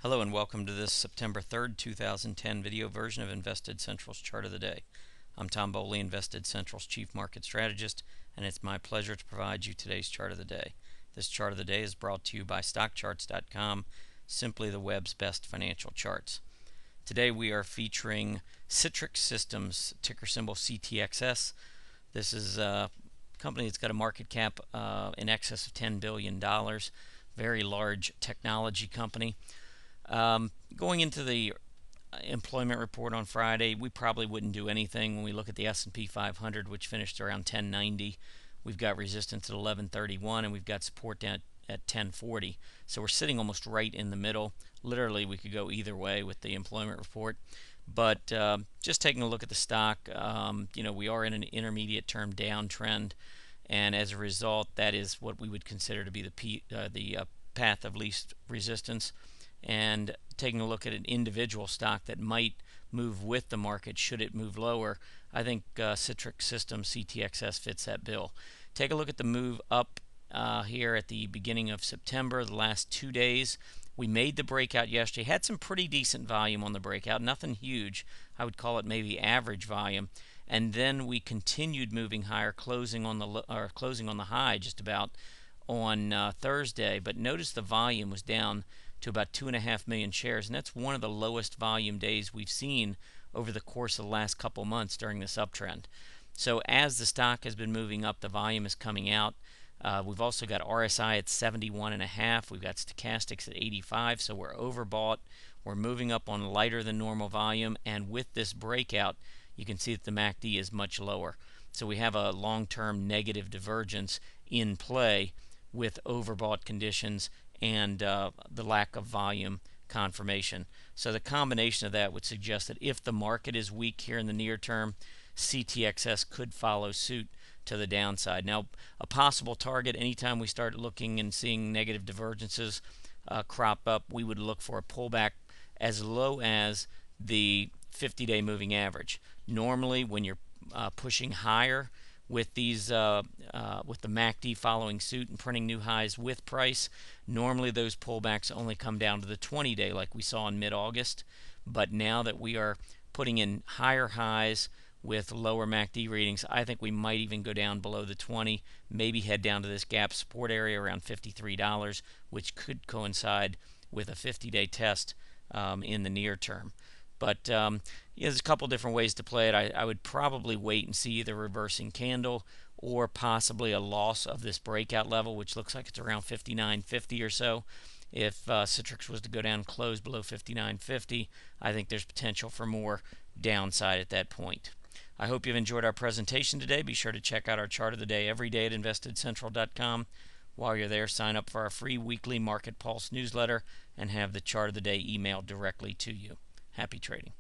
Hello and welcome to this September 3rd, 2010 video version of Invested Central's Chart of the Day. I'm Tom Bowley, Invested Central's Chief Market Strategist, and it's my pleasure to provide you today's Chart of the Day. This Chart of the Day is brought to you by StockCharts.com, simply the web's best financial charts. Today we are featuring Citrix Systems, ticker symbol CTXS. This is a company that's got a market cap in excess of $10 billion, very large technology company. Going into the employment report on Friday, we probably wouldn't do anything. When we look at the S&P 500, which finished around 1090, we've got resistance at 1131 and we've got support down at 1040. So we're sitting almost right in the middle. Literally, we could go either way with the employment report. But just taking a look at the stock, we are in an intermediate term downtrend, and as a result, that is what we would consider to be the path of least resistance. And taking a look at an individual stock that might move with the market should it move lower, I think Citrix Systems CTXS fits that bill. Take a look at the move up here at the beginning of September, the last 2 days. We made the breakout yesterday, had some pretty decent volume on the breakout, nothing huge. I would call it maybe average volume. And then we continued moving higher, closing on the high just about on Thursday. But notice the volume was down to about 2.5 million shares, and that's one of the lowest volume days we've seen over the course of the last couple months during this uptrend. So as the stock has been moving up, the volume is coming out. We've also got RSI at 71.5. We've got stochastics at 85, so we're overbought. We're moving up on lighter than normal volume, and with this breakout, you can see that the MACD is much lower. So we have a long-term negative divergence in play with overbought conditions and the lack of volume confirmation. So the combination of that would suggest that if the market is weak here in the near term, CTXS could follow suit to the downside. Now, a possible target, anytime we start looking and seeing negative divergences crop up, we would look for a pullback as low as the 50-day moving average. Normally, when you're pushing higher with these with the MACD following suit and printing new highs with price, normally those pullbacks only come down to the 20-day like we saw in mid-August. But now that we are putting in higher highs with lower MACD readings, I think we might even go down below the 20, maybe head down to this gap support area around $53, which could coincide with a 50-day test in the near term. But there's a couple different ways to play it. I would probably wait and see either reversing candle or possibly a loss of this breakout level, which looks like it's around 59.50 or so. If Citrix was to go down and close below 59.50, I think there's potential for more downside at that point. I hope you've enjoyed our presentation today. Be sure to check out our chart of the day every day at investedcentral.com. While you're there, sign up for our free weekly Market Pulse newsletter and have the chart of the day emailed directly to you. Happy trading.